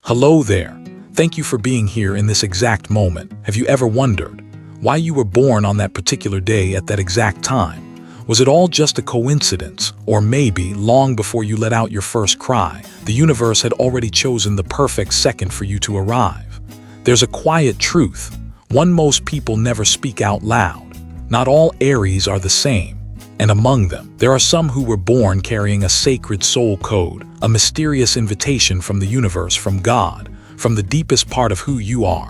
Hello there. Thank you for being here in this exact moment. Have you ever wondered why you were born on that particular day at that exact time? Was it all just a coincidence? Or maybe, long before you let out your first cry, the universe had already chosen the perfect second for you to arrive? There's a quiet truth, one most people never speak out loud. Not all Aries are the same. And among them, there are some who were born carrying a sacred soul code, a mysterious invitation from the universe, from God, from the deepest part of who you are,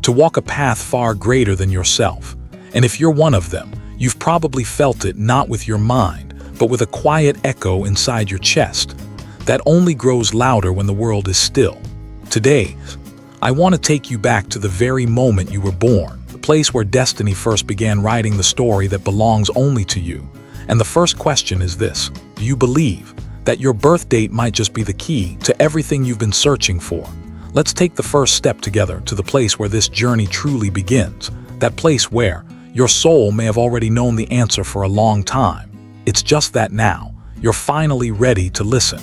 to walk a path far greater than yourself. And if you're one of them, you've probably felt it not with your mind, but with a quiet echo inside your chest that only grows louder when the world is still. Today, I want to take you back to the very moment you were born, the place where destiny first began writing the story that belongs only to you. And the first question is this: do you believe that your birth date might just be the key to everything you've been searching for? Let's take the first step together to the place where this journey truly begins, that place where your soul may have already known the answer for a long time. It's just that now, you're finally ready to listen.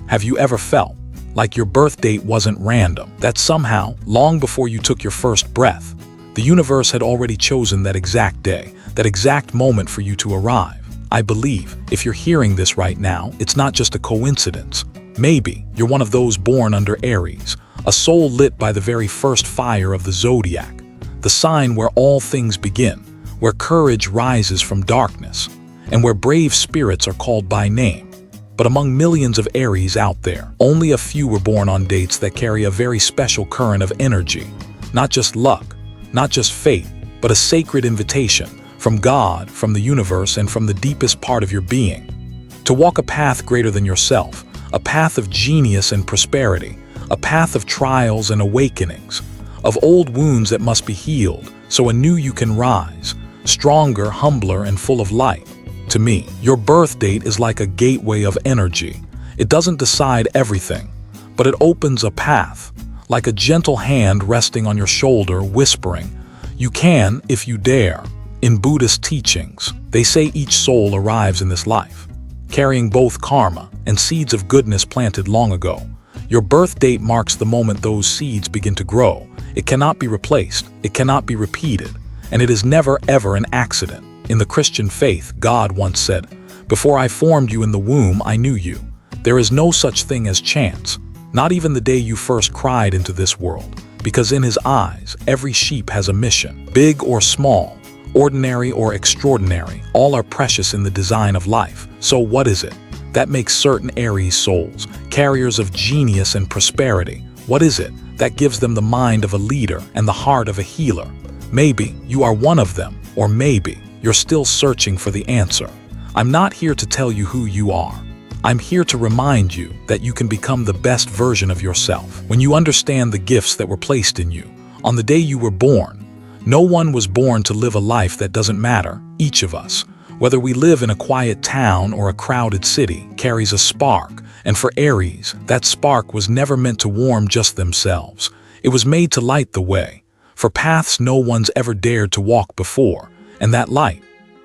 Have you ever felt like your birth date wasn't random, that somehow, long before you took your first breath, the universe had already chosen that exact day, that exact moment for you to arrive? I believe, if you're hearing this right now, it's not just a coincidence. Maybe you're one of those born under Aries, a soul lit by the very first fire of the Zodiac, the sign where all things begin, where courage rises from darkness, and where brave spirits are called by name. But among millions of Aries out there, only a few were born on dates that carry a very special current of energy. Not just luck, not just fate, but a sacred invitation from God, from the universe, and from the deepest part of your being, to walk a path greater than yourself, a path of genius and prosperity, a path of trials and awakenings, of old wounds that must be healed, so anew you can rise, stronger, humbler, and full of light. To me, your birth date is like a gateway of energy. It doesn't decide everything, but it opens a path, like a gentle hand resting on your shoulder, whispering, "You can if you dare." In Buddhist teachings, they say each soul arrives in this life, carrying both karma and seeds of goodness planted long ago. Your birth date marks the moment those seeds begin to grow. It cannot be replaced, it cannot be repeated, and it is never ever an accident. In the Christian faith, God once said, "Before I formed you in the womb, I knew you." There is no such thing as chance, not even the day you first cried into this world, because in His eyes, every sheep has a mission, big or small, ordinary or extraordinary, all are precious in the design of life. So what is it that makes certain Aries souls carriers of genius and prosperity? What is it that gives them the mind of a leader and the heart of a healer? Maybe you are one of them, or maybe you're still searching for the answer. I'm not here to tell you who you are. I'm here to remind you that you can become the best version of yourself when you understand the gifts that were placed in you. On the day you were born, no one was born to live a life that doesn't matter. Each of us, whether we live in a quiet town or a crowded city, carries a spark. And for Aries, that spark was never meant to warm just themselves. It was made to light the way, for paths no one's ever dared to walk before. And that light,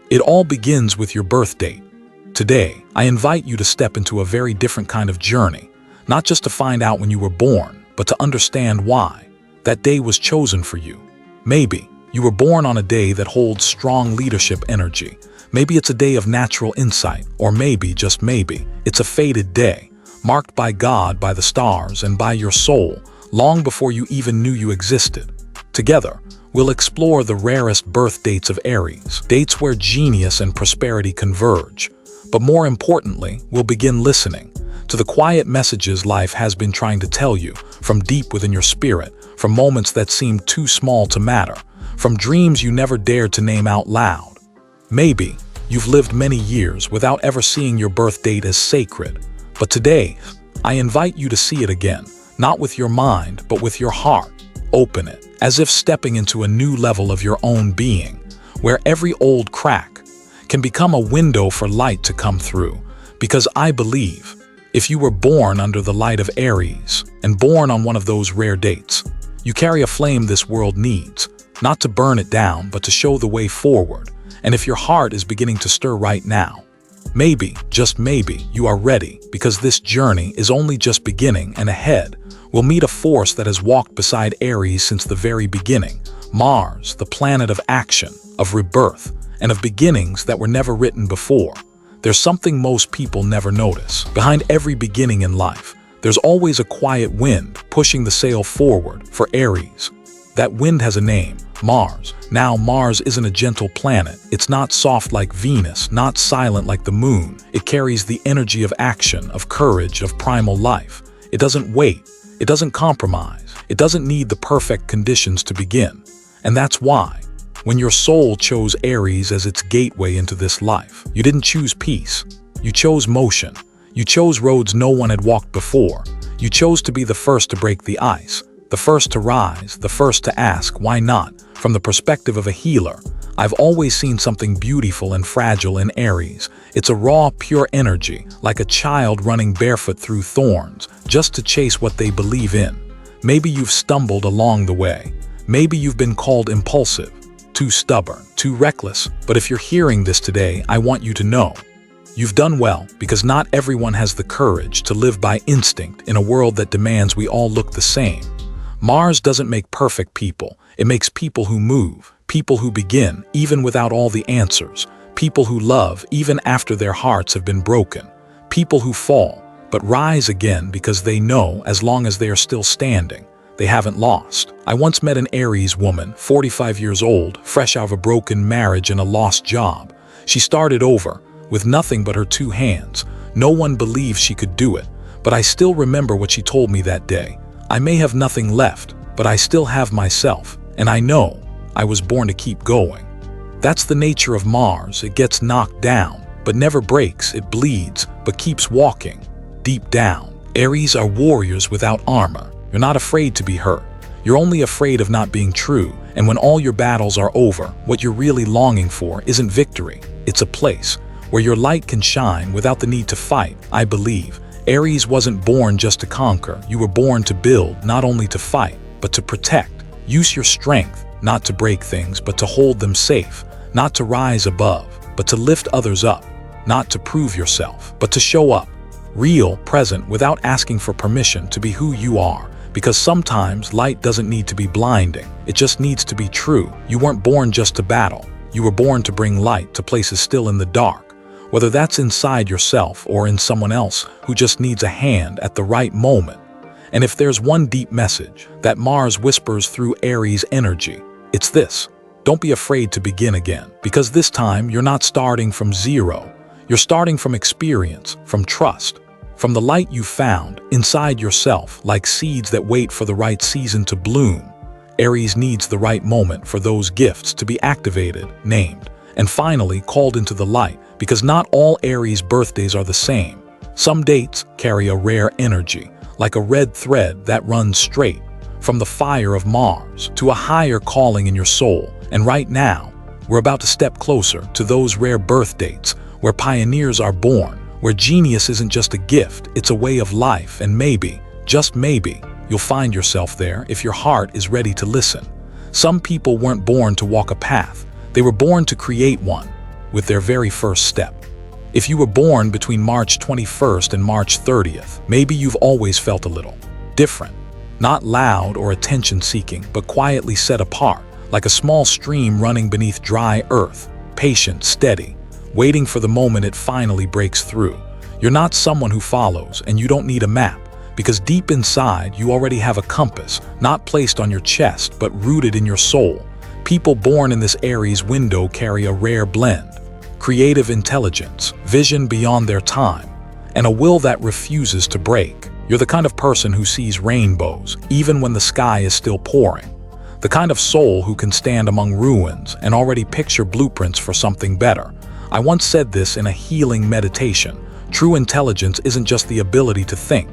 it all begins with your birth date. Today, I invite you to step into a very different kind of journey, not just to find out when you were born, but to understand why that day was chosen for you. Maybe you were born on a day that holds strong leadership energy. Maybe it's a day of natural insight, or maybe, just maybe, it's a fated day, marked by God, by the stars, and by your soul, long before you even knew you existed. Together, we'll explore the rarest birth dates of Aries, dates where genius and prosperity converge. But more importantly, we'll begin listening to the quiet messages life has been trying to tell you, from deep within your spirit, from moments that seemed too small to matter, from dreams you never dared to name out loud. Maybe you've lived many years without ever seeing your birth date as sacred, but today, I invite you to see it again, not with your mind, but with your heart. Open it, as if stepping into a new level of your own being, where every old crack can become a window for light to come through. Because I believe, if you were born under the light of Aries, and born on one of those rare dates, you carry a flame this world needs, not to burn it down, but to show the way forward. And if your heart is beginning to stir right now, maybe, just maybe, you are ready, because this journey is only just beginning, and ahead We'll meet a force that has walked beside Aries since the very beginning. Mars, the planet of action, of rebirth, and of beginnings that were never written before. There's something most people never notice. Behind every beginning in life, there's always a quiet wind pushing the sail forward for Aries. That wind has a name, Mars. Now, Mars isn't a gentle planet. It's not soft like Venus, not silent like the moon. It carries the energy of action, of courage, of primal life. It doesn't wait. It doesn't compromise. It doesn't need the perfect conditions to begin. And that's why, when your soul chose Aries as its gateway into this life, you didn't choose peace. You chose motion. You chose roads no one had walked before. You chose to be the first to break the ice, the first to rise, the first to ask, why not? From the perspective of a healer, I've always seen something beautiful and fragile in Aries. It's a raw, pure energy, like a child running barefoot through thorns, just to chase what they believe in. Maybe you've stumbled along the way. Maybe you've been called impulsive, too stubborn, too reckless. But if you're hearing this today, I want you to know, you've done well, because not everyone has the courage to live by instinct in a world that demands we all look the same. Mars doesn't make perfect people. It makes people who move, people who begin, even without all the answers, people who love, even after their hearts have been broken, people who fall, but rise again because they know as long as they are still standing, they haven't lost. I once met an Aries woman, 45 years old, fresh out of a broken marriage and a lost job. She started over, with nothing but her 2 hands. No one believed she could do it, but I still remember what she told me that day. I may have nothing left, but I still have myself, and I know I was born to keep going. That's the nature of Mars. It gets knocked down, but never breaks. It bleeds, but keeps walking. Deep down, Aries are warriors without armor. You're not afraid to be hurt. You're only afraid of not being true, and when all your battles are over, what you're really longing for isn't victory. It's a place where your light can shine without the need to fight. I believe Aries wasn't born just to conquer. You were born to build, not only to fight, but to protect. Use your strength, not to break things, but to hold them safe. Not to rise above, but to lift others up. Not to prove yourself, but to show up. Real, present, without asking for permission to be who you are. Because sometimes light doesn't need to be blinding. It just needs to be true. You weren't born just to battle. You were born to bring light to places still in the dark. Whether that's inside yourself or in someone else who just needs a hand at the right moment. And if there's one deep message that Mars whispers through Aries energy, it's this: don't be afraid to begin again, because this time you're not starting from zero. You're starting from experience, from trust, from the light you found inside yourself, like seeds that wait for the right season to bloom. Aries needs the right moment for those gifts to be activated, named, and finally called into the light, because not all Aries birthdays are the same. Some dates carry a rare energy, like a red thread that runs straight from the fire of Mars to a higher calling in your soul. And right now, we're about to step closer to those rare birth dates where pioneers are born, where genius isn't just a gift, it's a way of life, and maybe, just maybe, you'll find yourself there if your heart is ready to listen. Some people weren't born to walk a path, they were born to create one with their very first step. If you were born between March 21st and March 30th, maybe you've always felt a little different. Not loud or attention-seeking, but quietly set apart, like a small stream running beneath dry earth, patient, steady, waiting for the moment it finally breaks through. You're not someone who follows, and you don't need a map, because deep inside you already have a compass, not placed on your chest, but rooted in your soul. People born in this Aries window carry a rare blend: creative intelligence, vision beyond their time, and a will that refuses to break. You're the kind of person who sees rainbows, even when the sky is still pouring. The kind of soul who can stand among ruins and already picture blueprints for something better. I once said this in a healing meditation: true intelligence isn't just the ability to think.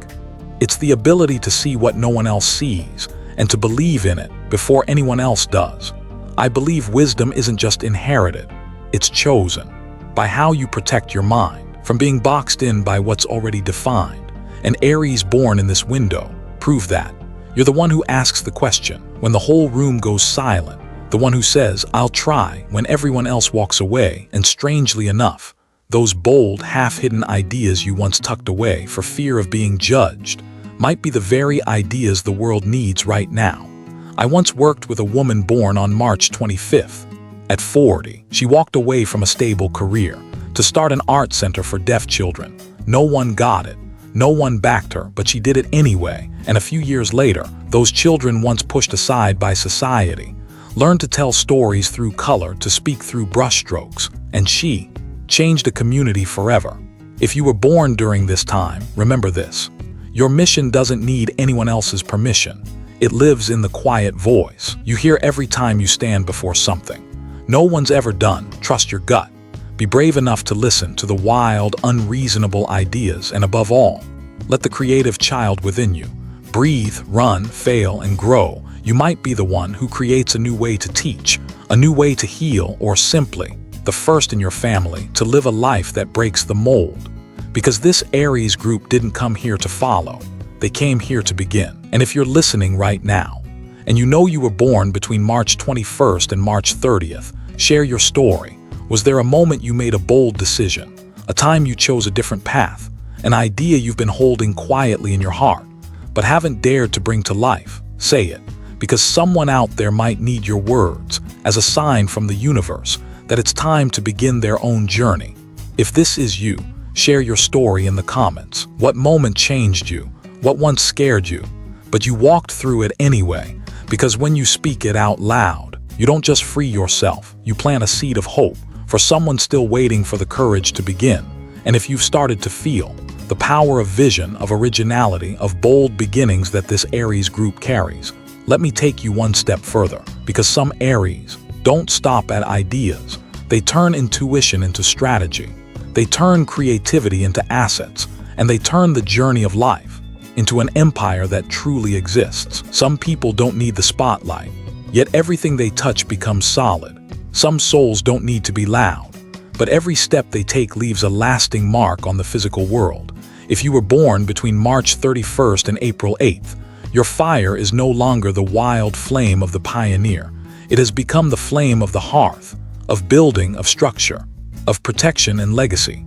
It's the ability to see what no one else sees, and to believe in it before anyone else does. I believe wisdom isn't just inherited, it's chosen. By how you protect your mind from being boxed in by what's already defined. And Aries born in this window prove that. You're the one who asks the question when the whole room goes silent, the one who says, "I'll try," when everyone else walks away. And strangely enough, those bold, half-hidden ideas you once tucked away for fear of being judged might be the very ideas the world needs right now. I once worked with a woman born on March 25th. At 40, she walked away from a stable career to start an art center for deaf children. No one got it. No one backed her, but she did it anyway, and a few years later, those children once pushed aside by society learned to tell stories through color, to speak through brushstrokes, and she changed a community forever. If you were born during this time, remember this. Your mission doesn't need anyone else's permission. It lives in the quiet voice you hear every time you stand before something no one's ever done. Trust your gut. Be brave enough to listen to the wild, unreasonable ideas, and above all, let the creative child within you breathe, run, fail, and grow. You might be the one who creates a new way to teach, a new way to heal, or simply the first in your family to live a life that breaks the mold. Because this Aries group didn't come here to follow, they came here to begin. And if you're listening right now, and you know you were born between March 21st and March 30th, share your story. Was there a moment you made a bold decision, a time you chose a different path, an idea you've been holding quietly in your heart, but haven't dared to bring to life? Say it, because someone out there might need your words as a sign from the universe that it's time to begin their own journey. If this is you, share your story in the comments. What moment changed you? What once scared you? But you walked through it anyway, because when you speak it out loud, you don't just free yourself, you plant a seed of hope for someone still waiting for the courage to begin. And if you've started to feel the power of vision, of originality, of bold beginnings that this Aries group carries, let me take you one step further, because some Aries don't stop at ideas. They turn intuition into strategy. They turn creativity into assets, and they turn the journey of life into an empire that truly exists. Some people don't need the spotlight, yet everything they touch becomes solid. Some souls don't need to be loud, but every step they take leaves a lasting mark on the physical world. If you were born between March 31st and April 8th, your fire is no longer the wild flame of the pioneer. It has become the flame of the hearth, of building, of structure, of protection and legacy.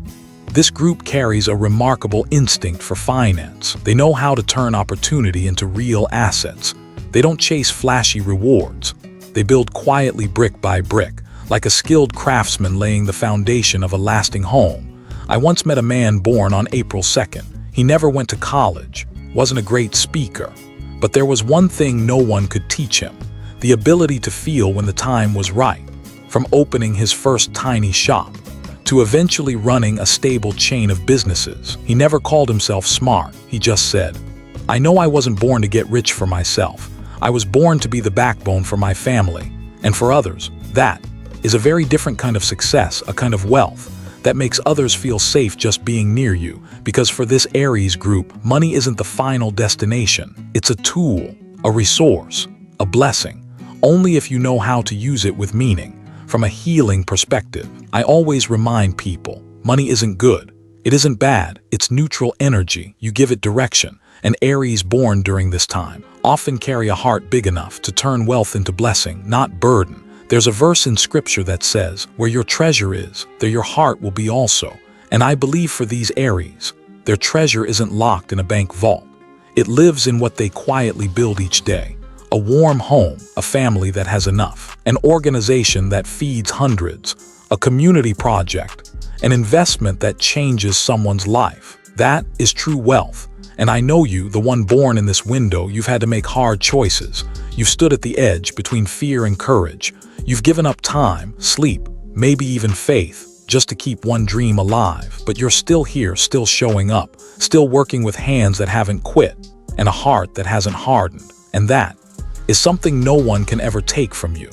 This group carries a remarkable instinct for finance. They know how to turn opportunity into real assets. They don't chase flashy rewards. They build quietly, brick by brick, like a skilled craftsman laying the foundation of a lasting home. I once met a man born on April 2nd. He never went to college, wasn't a great speaker, but there was one thing no one could teach him: the ability to feel when the time was right. From opening his first tiny shop to eventually running a stable chain of businesses, he never called himself smart. He just said, "I know I wasn't born to get rich for myself. I was born to be the backbone for my family and for others." That is a very different kind of success, a kind of wealth that makes others feel safe just being near you. Because for this Aries group, money isn't the final destination. It's a tool, a resource, a blessing, only if you know how to use it with meaning. From a healing perspective, I always remind people, money isn't good. It isn't bad. It's neutral energy. You give it direction. And Aries born during this time often carry a heart big enough to turn wealth into blessing, not burden. There's a verse in scripture that says, "Where your treasure is, there your heart will be also." And I believe for these Aries, their treasure isn't locked in a bank vault. It lives in what they quietly build each day. A warm home, a family that has enough, an organization that feeds hundreds, a community project, an investment that changes someone's life. That is true wealth. And I know you, the one born in this window, you've had to make hard choices. You've stood at the edge between fear and courage. You've given up time, sleep, maybe even faith, just to keep one dream alive. But you're still here, still showing up, still working with hands that haven't quit, and a heart that hasn't hardened. And that is something no one can ever take from you.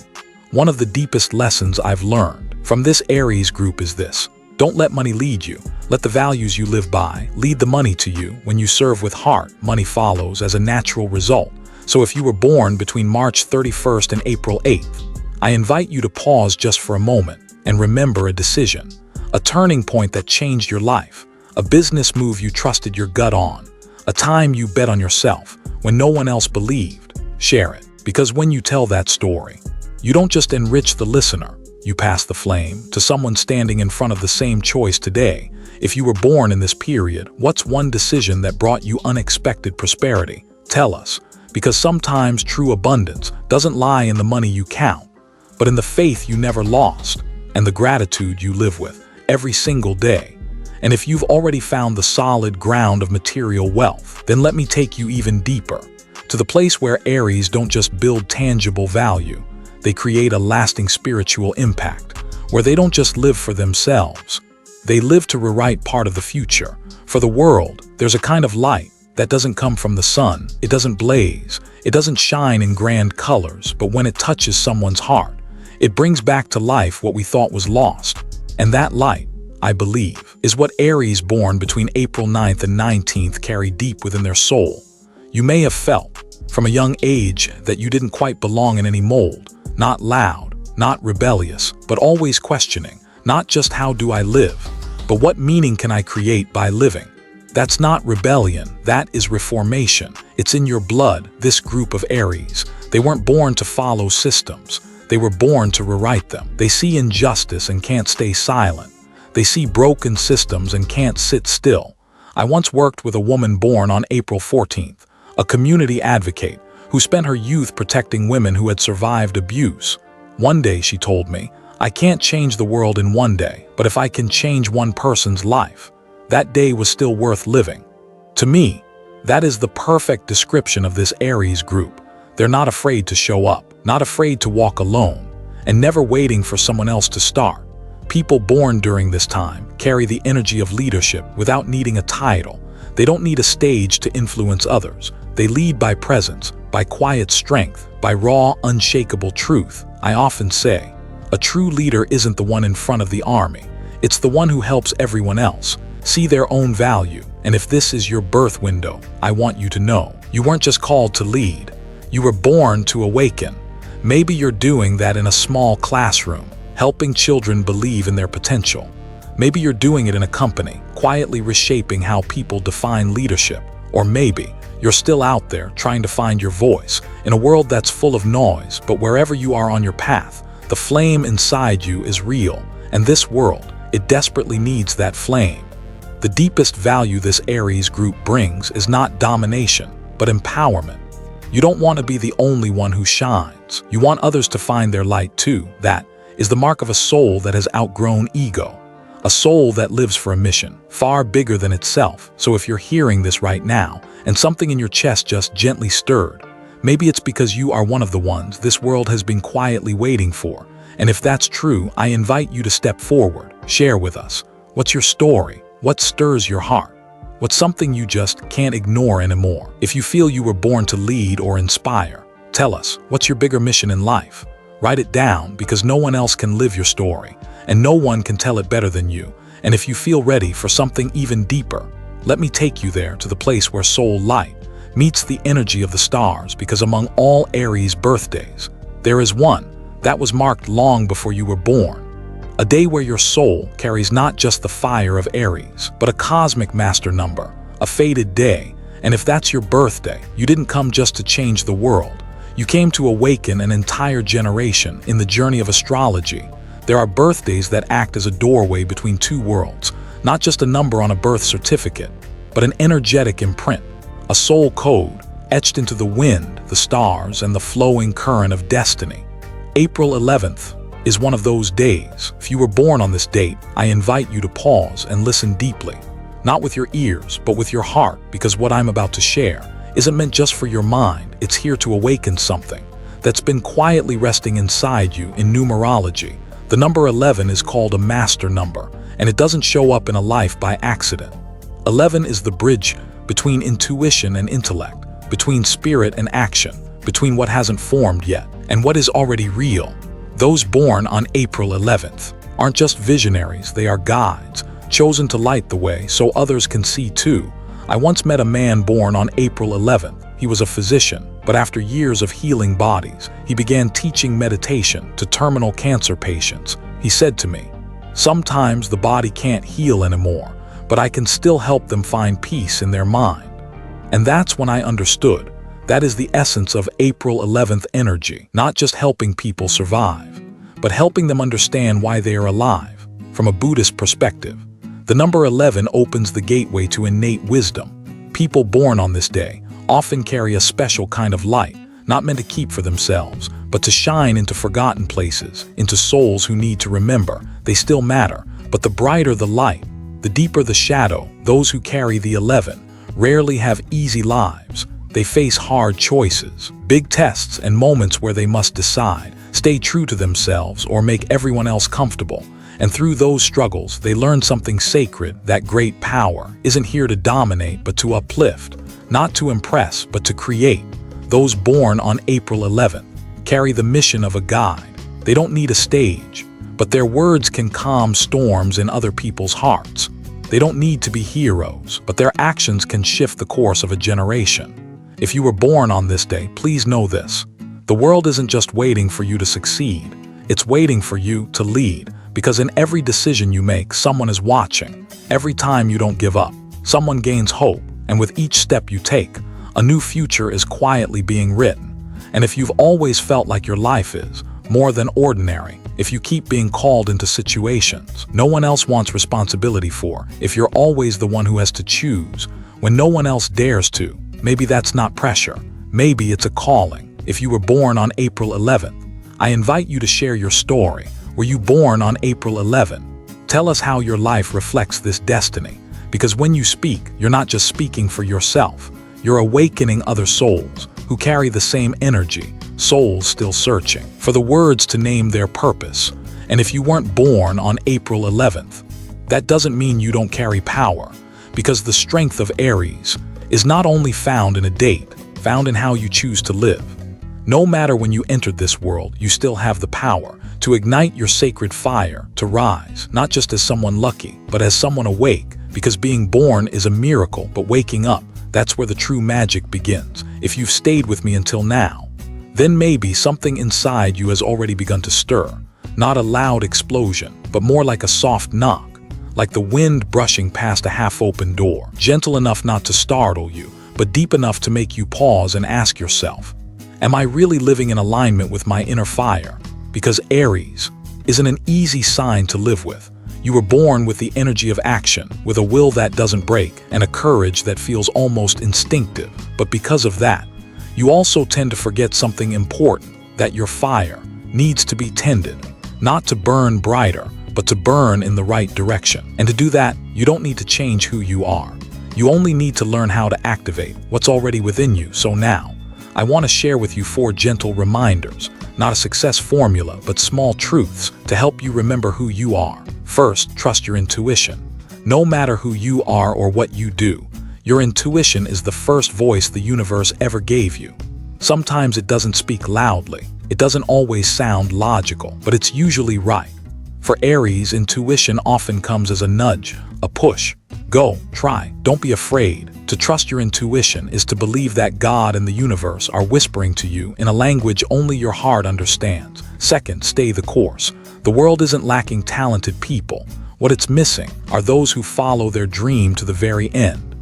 One of the deepest lessons I've learned from this Aries group is this: don't let money lead you. Let the values you live by lead the money to you. When you serve with heart, money follows as a natural result. So if you were born between March 31st and April 8th, I invite you to pause just for a moment and remember a decision, a turning point that changed your life, a business move you trusted your gut on, a time you bet on yourself when no one else believed. Share it, because when you tell that story, you don't just enrich the listener, you pass the flame, to someone standing in front of the same choice today. If you were born in this period, what's one decision that brought you unexpected prosperity? Tell us, because sometimes true abundance doesn't lie in the money you count, but in the faith you never lost and the gratitude you live with every single day. And if you've already found the solid ground of material wealth, then let me take you even deeper, to the place where Aries don't just build tangible value, they create a lasting spiritual impact, where they don't just live for themselves, they live to rewrite part of the future. For the world, there's a kind of light that doesn't come from the sun, it doesn't blaze, it doesn't shine in grand colors, but when it touches someone's heart, it brings back to life what we thought was lost. And that light, I believe, is what Aries born between April 9th and 19th carry deep within their soul. You may have felt, from a young age, that you didn't quite belong in any mold, not loud, not rebellious, but always questioning, not just how do I live, but what meaning can I create by living? That's not rebellion, that is reformation. It's in your blood, this group of Aries. They weren't born to follow systems, they were born to rewrite them. They see injustice and can't stay silent. They see broken systems and can't sit still. I once worked with a woman born on April 14th, a community advocate who spent her youth protecting women who had survived abuse. One day, she told me, I can't change the world in one day, but if I can change one person's life, that day was still worth living. To me, that is the perfect description of this Aries group. They're not afraid to show up, not afraid to walk alone, and never waiting for someone else to start. People born during this time carry the energy of leadership without needing a title. They don't need a stage to influence others. They lead by presence, by quiet strength, by raw, unshakable truth. I often say, a true leader isn't the one in front of the army. It's the one who helps everyone else see their own value. And if this is your birth window, I want you to know, you weren't just called to lead. You were born to awaken. Maybe you're doing that in a small classroom, helping children believe in their potential. Maybe you're doing it in a company, quietly reshaping how people define leadership. Or maybe you're still out there trying to find your voice in a world that's full of noise, but wherever you are on your path, the flame inside you is real, and this world, it desperately needs that flame. The deepest value this Aries group brings is not domination, but empowerment. You don't want to be the only one who shines. You want others to find their light too. That is the mark of a soul that has outgrown ego. A soul that lives for a mission, far bigger than itself. So if you're hearing this right now, and something in your chest just gently stirred, maybe it's because you are one of the ones this world has been quietly waiting for. And if that's true, I invite you to step forward. Share with us. What's your story? What stirs your heart? What's something you just can't ignore anymore? If you feel you were born to lead or inspire, tell us, what's your bigger mission in life? Write it down, because no one else can live your story, and no one can tell it better than you. And if you feel ready for something even deeper, let me take you there, to the place where soul light meets the energy of the stars, because among all Aries birthdays, there is one that was marked long before you were born. A day where your soul carries not just the fire of Aries, but a cosmic master number, a fated day. And if that's your birthday, you didn't come just to change the world. You came to awaken an entire generation in the journey of astrology. There are birthdays that act as a doorway between two worlds, not just a number on a birth certificate, but an energetic imprint, a soul code etched into the wind, the stars, and the flowing current of destiny. April 11th is one of those days. If you were born on this date, I invite you to pause and listen deeply, not with your ears, but with your heart, because what I'm about to share isn't meant just for your mind. It's here to awaken something that's been quietly resting inside you. In numerology, the number 11 is called a master number, and it doesn't show up in a life by accident. 11 is the bridge between intuition and intellect, between spirit and action, between what hasn't formed yet and what is already real. Those born on April 11th aren't just visionaries, they are guides, chosen to light the way so others can see too. I once met a man born on April 11th. He was a physician, but after years of healing bodies, he began teaching meditation to terminal cancer patients. He said to me, "Sometimes the body can't heal anymore, but I can still help them find peace in their mind." And that's when I understood. That is the essence of April 11th energy, not just helping people survive, but helping them understand why they are alive. From a Buddhist perspective, the number 11 opens the gateway to innate wisdom. People born on this day often carry a special kind of light, not meant to keep for themselves, but to shine into forgotten places, into souls who need to remember they still matter. But the brighter the light, the deeper the shadow. Those who carry the 11 rarely have easy lives. They face hard choices, big tests, and moments where they must decide, stay true to themselves or make everyone else comfortable. And through those struggles, they learn something sacred, that great power isn't here to dominate but to uplift, not to impress but to create. Those born on April 11th carry the mission of a guide. They don't need a stage, but their words can calm storms in other people's hearts. They don't need to be heroes, but their actions can shift the course of a generation. If you were born on this day, please know this. The world isn't just waiting for you to succeed. It's waiting for you to lead, because in every decision you make, someone is watching. Every time you don't give up, someone gains hope, and with each step you take, a new future is quietly being written. And if you've always felt like your life is more than ordinary, if you keep being called into situations no one else wants responsibility for, if you're always the one who has to choose when no one else dares to, maybe that's not pressure. Maybe it's a calling. If you were born on April 11th, I invite you to share your story. Were you born on April 11th? Tell us how your life reflects this destiny. Because when you speak, you're not just speaking for yourself. You're awakening other souls who carry the same energy, souls still searching for the words to name their purpose. And if you weren't born on April 11th, that doesn't mean you don't carry power, because the strength of Aries is not only found in a date, found in how you choose to live. No matter when you entered this world, you still have the power to ignite your sacred fire, to rise, not just as someone lucky, but as someone awake, because being born is a miracle, but waking up, that's where the true magic begins. If you've stayed with me until now, then maybe something inside you has already begun to stir. Not a loud explosion, but more like a soft knock, like the wind brushing past a half-open door, gentle enough not to startle you, but deep enough to make you pause and ask yourself, am I really living in alignment with my inner fire? Because Aries isn't an easy sign to live with. You were born with the energy of action, with a will that doesn't break, and a courage that feels almost instinctive. But because of that, you also tend to forget something important, that your fire needs to be tended, not to burn brighter, but to burn in the right direction. And to do that, you don't need to change who you are. You only need to learn how to activate what's already within you. So now, I want to share with you 4 gentle reminders, not a success formula, but small truths to help you remember who you are. First, trust your intuition. No matter who you are or what you do, your intuition is the first voice the universe ever gave you. Sometimes it doesn't speak loudly. It doesn't always sound logical, but it's usually right. For Aries, intuition often comes as a nudge, a push. Go, try, don't be afraid. To trust your intuition is to believe that God and the universe are whispering to you in a language only your heart understands. Second, stay the course. The world isn't lacking talented people. What it's missing are those who follow their dream to the very end.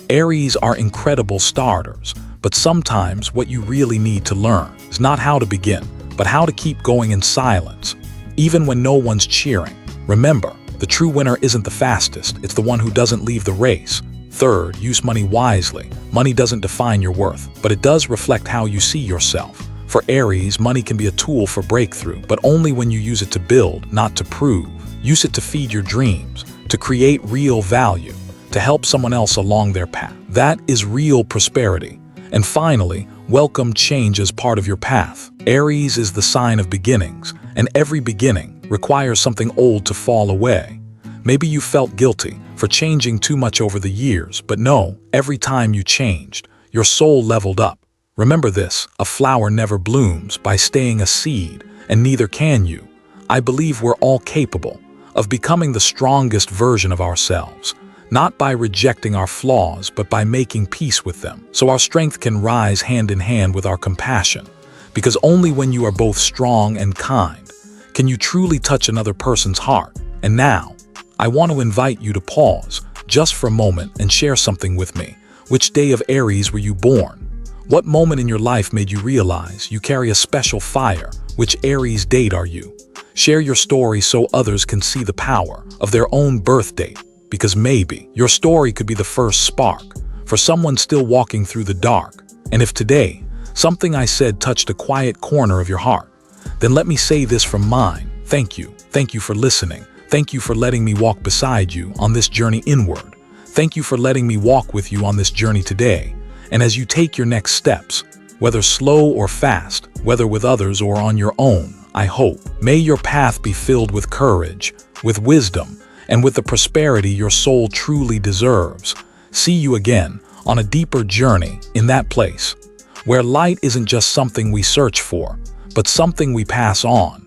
Aries are incredible starters, but sometimes what you really need to learn is not how to begin, but how to keep going in silence, even when no one's cheering. Remember, the true winner isn't the fastest, it's the one who doesn't leave the race. Third, use money wisely. Money doesn't define your worth, but it does reflect how you see yourself. For Aries, money can be a tool for breakthrough, but only when you use it to build, not to prove. Use it to feed your dreams, to create real value, to help someone else along their path. That is real prosperity. And finally, welcome change as part of your path. Aries is the sign of beginnings, and every beginning requires something old to fall away. Maybe you felt guilty for changing too much over the years, but no, every time you changed, your soul leveled up. Remember this, a flower never blooms by staying a seed, and neither can you. I believe we're all capable of becoming the strongest version of ourselves, not by rejecting our flaws, but by making peace with them, so our strength can rise hand in hand with our compassion. Because only when you are both strong and kind can you truly touch another person's heart. And now, I want to invite you to pause just for a moment and share something with me. Which day of Aries were you born? What moment in your life made you realize you carry a special fire? Which Aries date are you? Share your story so others can see the power of their own birth date, because maybe your story could be the first spark for someone still walking through the dark. And if today, something I said touched a quiet corner of your heart, then let me say this from mine. Thank you. Thank you for listening. Thank you for letting me walk beside you on this journey inward. Thank you for letting me walk with you on this journey today. And as you take your next steps, whether slow or fast, whether with others or on your own, I hope, may your path be filled with courage, with wisdom, and with the prosperity your soul truly deserves. See you again on a deeper journey in that place, where light isn't just something we search for, but something we pass on.